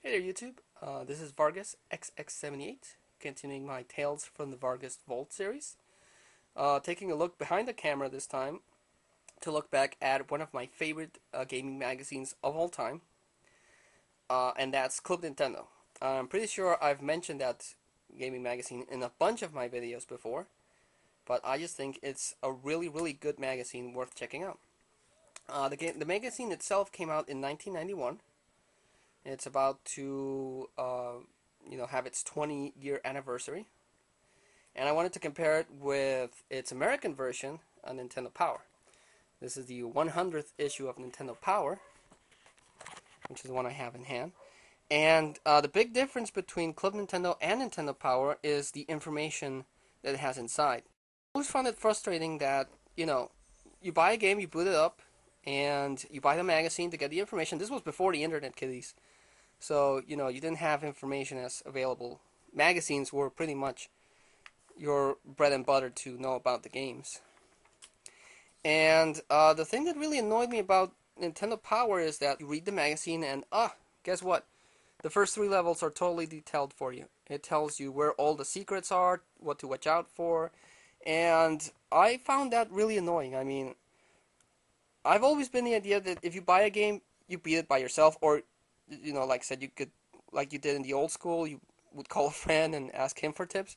Hey there YouTube, this is Vargas XX78, continuing my Tales from the Vargas Vault series. Taking a look behind the camera this time to look back at one of my favorite gaming magazines of all time, and that's Club Nintendo. I'm pretty sure I've mentioned that gaming magazine in a bunch of my videos before, but I just think it's a really good magazine worth checking out. The magazine itself came out in 1991. It's about to have its 20-year anniversary, and I wanted to compare it with its American version, Nintendo Power. This is the 100th issue of Nintendo Power, which is the one I have in hand. And the big difference between Club Nintendo and Nintendo Power is the information that it has inside. I always found it frustrating that, you buy a game, you boot it up, and you buy the magazine to get the information. This was before the internet, kiddies. So, you didn't have information as available. Magazines were pretty much your bread and butter to know about the games. And the thing that really annoyed me about Nintendo Power is that you read the magazine and, guess what? The first three levels are totally detailed for you. It tells you where all the secrets are, what to watch out for, and I found that really annoying. I mean, I've always been the idea that if you buy a game, you beat it by yourself, or like I said, you could, like you did in the old school, you would call a friend and ask him for tips.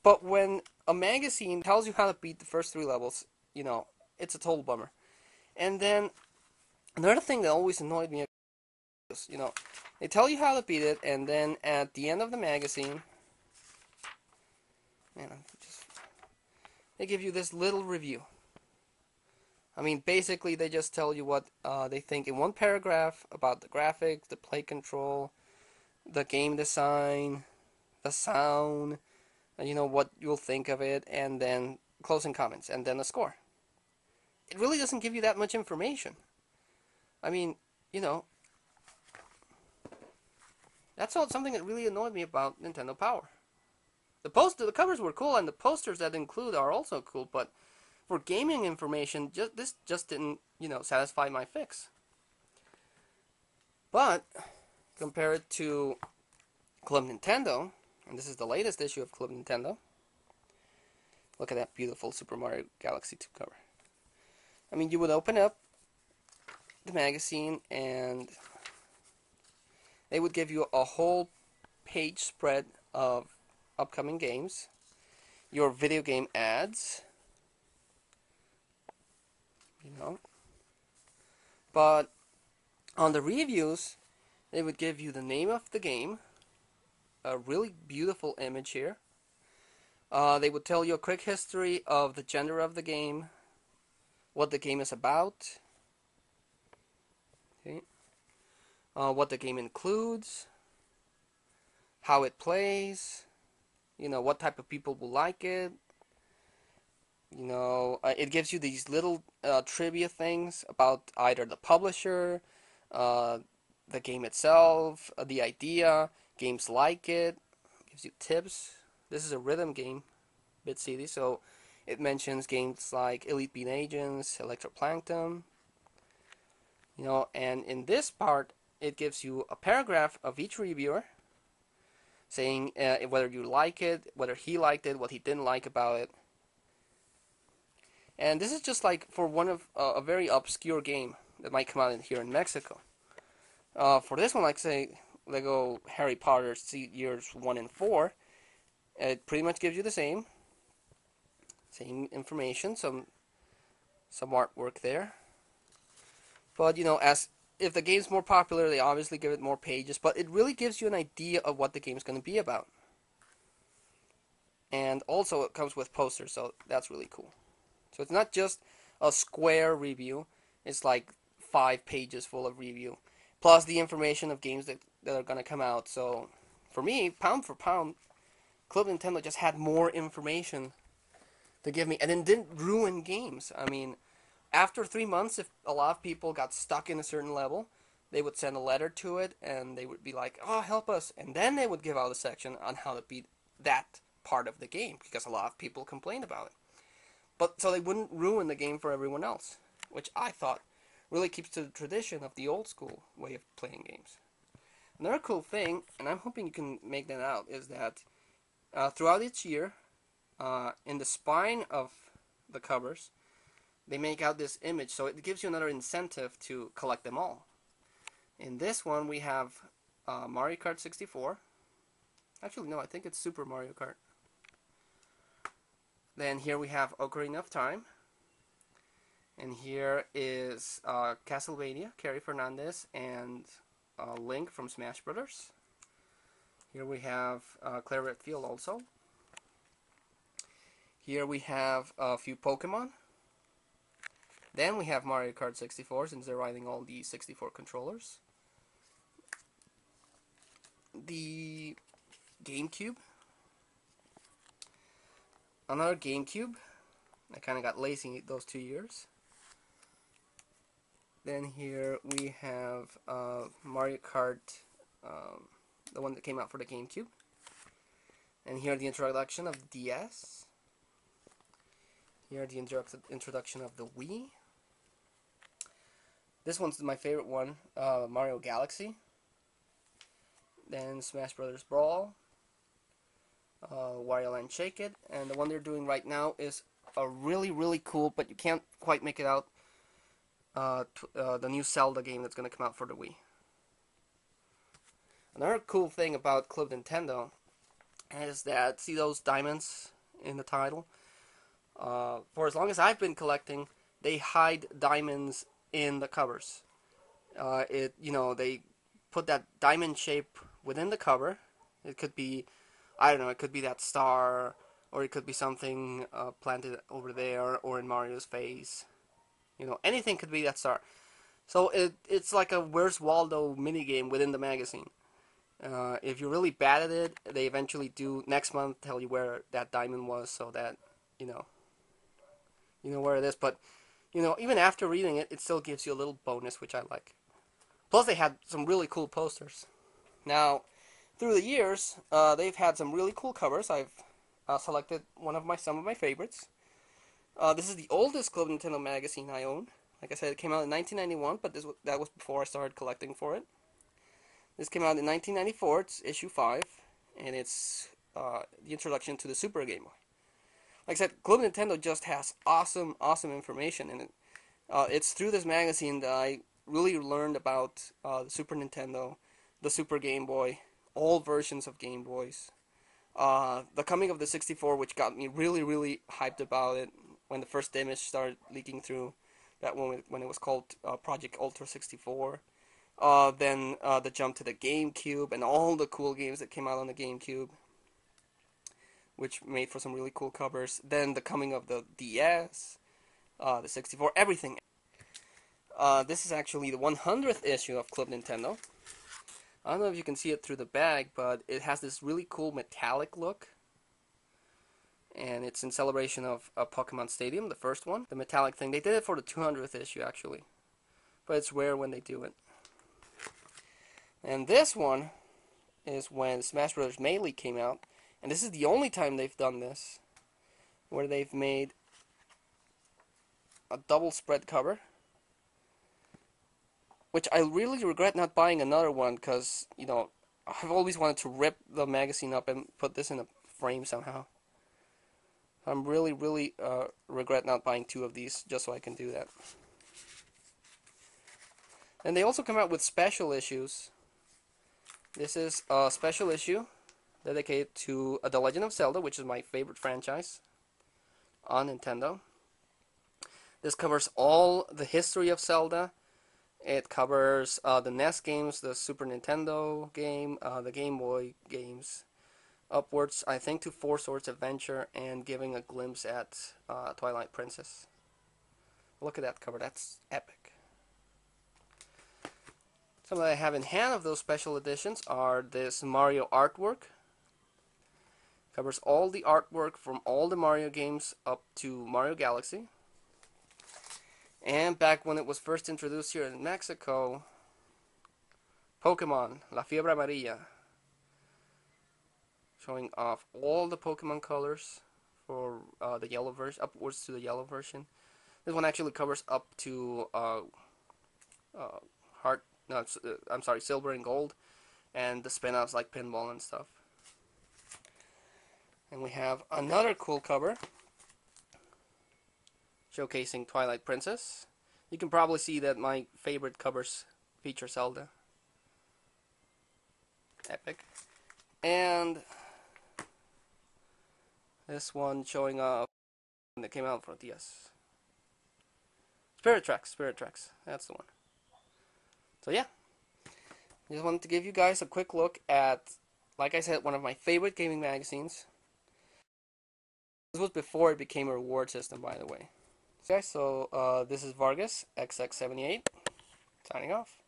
But when a magazine tells you how to beat the first three levels, it's a total bummer. And then another thing that always annoyed me is, they tell you how to beat it, and then at the end of the magazine, man, they give you this little review. I mean, basically, they just tell you what they think in one paragraph about the graphics, the play control, the game design, the sound, and what you'll think of it, and then closing comments, and then a score. It really doesn't give you that much information. I mean, you know, that's all something that really annoyed me about Nintendo Power. The covers were cool, and the posters that include are also cool, but for gaming information, this just didn't, satisfy my fix. But compare it to Club Nintendo, and this is the latest issue of Club Nintendo. Look at that beautiful Super Mario Galaxy 2 cover. I mean, you would open up the magazine and they would give you a whole page spread of upcoming games, your video game ads, but on the reviews, they would give you the name of the game, a really beautiful image here. They would tell you a quick history of the genre of the game, what the game is about, okay, what the game includes, how it plays, what type of people will like it. It gives you these little trivia things about either the publisher, the game itself, the idea, games like it. Gives you tips. This is a rhythm game, Bit City, so it mentions games like Elite Beat Agents, Electroplankton, and in this part, it gives you a paragraph of each reviewer saying whether you like it, whether he liked it, what he didn't like about it. And this is just like for one of a very obscure game that might come out here in Mexico. For this one, like say Lego Harry Potter Years 1 and 4, it pretty much gives you the same information, some artwork there. But as if the game's more popular, they obviously give it more pages, but it really gives you an idea of what the game's going to be about. And also it comes with posters, so that's really cool. So it's not just a square review, it's like 5 pages full of review, plus the information of games that are going to come out. So for me, pound for pound, Club Nintendo just had more information to give me, and it didn't ruin games. I mean, after 3 months, if a lot of people got stuck in a certain level, they would send a letter to it, and they would be like, "Oh, help us!" And then they would give out a section on how to beat that part of the game, because a lot of people complained about it. But so they wouldn't ruin the game for everyone else, which I thought really keeps to the tradition of the old school way of playing games. Another cool thing, and I'm hoping you can make that out, is that throughout each year, in the spine of the covers, they make out this image, so it gives you another incentive to collect them all. In this one, we have Mario Kart 64. Actually, no, I think it's Super Mario Kart. Then here we have Ocarina of Time. And here is Castlevania, Carrie Fernandez, and Link from Smash Brothers. Here we have Claire Redfield also. Here we have a few Pokemon. Then we have Mario Kart 64, since they're riding all the 64 controllers. The GameCube. Another GameCube. I kind of got lazy those 2 years. Then here we have Mario Kart, the one that came out for the GameCube. And here the introduction of the DS. Here the introduction of the Wii. This one's my favorite one, Mario Galaxy. Then Smash Brothers Brawl, Wario Land Shake It, and the one they're doing right now is a really cool, but you can't quite make it out, the new Zelda game that's going to come out for the Wii. Another cool thing about Club Nintendo is that, see those diamonds in the title? For as long as I've been collecting, they hide diamonds in the covers. They put that diamond shape within the cover. It could be, I don't know, it could be that star, or it could be something planted over there, or in Mario's face. Anything could be that star. So it's like a Where's Waldo minigame within the magazine. If you're really bad at it, they eventually do next month tell you where that diamond was, so that you know where it is. But even after reading it, it still gives you a little bonus, which I like. Plus, they had some really cool posters. Now, through the years, they've had some really cool covers. I've selected some of my favorites. This is the oldest Club Nintendo magazine I own. Like I said, it came out in 1991, but that was before I started collecting for it. This came out in 1994. It's issue 5, and it's the introduction to the Super Game Boy. Like I said, Club Nintendo just has awesome information in it. It's through this magazine that I really learned about the Super Nintendo, the Super Game Boy, all versions of Game Boys. The coming of the 64, which got me really hyped about it when the first image started leaking through. That one when it was called Project Ultra 64. Then the jump to the GameCube and all the cool games that came out on the GameCube, which made for some really cool covers. Then the coming of the DS, the 64, everything. This is actually the 100th issue of Club Nintendo. I don't know if you can see it through the bag, but it has this really cool metallic look. And it's in celebration of Pokemon Stadium, the first one. The metallic thing. They did it for the 200th issue, actually. But it's rare when they do it. And this one is when Smash Bros. Melee came out. And this is the only time they've done this, where they've made a double spread cover. Which I really regret not buying another one, because, I've always wanted to rip the magazine up and put this in a frame somehow. I'm really regret not buying 2 of these, just so I can do that. And they also come out with special issues. This is a special issue dedicated to The Legend of Zelda, which is my favorite franchise on Nintendo. This covers all the history of Zelda. It covers the NES games, the Super Nintendo game, the Game Boy games, upwards, I think, to Four Swords Adventure, and giving a glimpse at Twilight Princess. Look at that cover, that's epic. Some that I have in hand of those special editions are this Mario artwork. Covers all the artwork from all the Mario games up to Mario Galaxy. And back when it was first introduced here in Mexico, Pokemon, La Fiebre Amarilla. Showing off all the Pokemon colors for the yellow version, upwards to the yellow version. This one actually covers up to Silver and Gold. and the spin-offs like Pinball and stuff. And we have another cool cover showcasing Twilight Princess. You can probably see that my favorite covers feature Zelda. Epic. And this one showing off when they came out for DS. Spirit Tracks, that's the one. So yeah, just wanted to give you guys a quick look at, like I said, one of my favorite gaming magazines. This was before it became a reward system, by the way. Okay, so this is Vargas, XX78, signing off.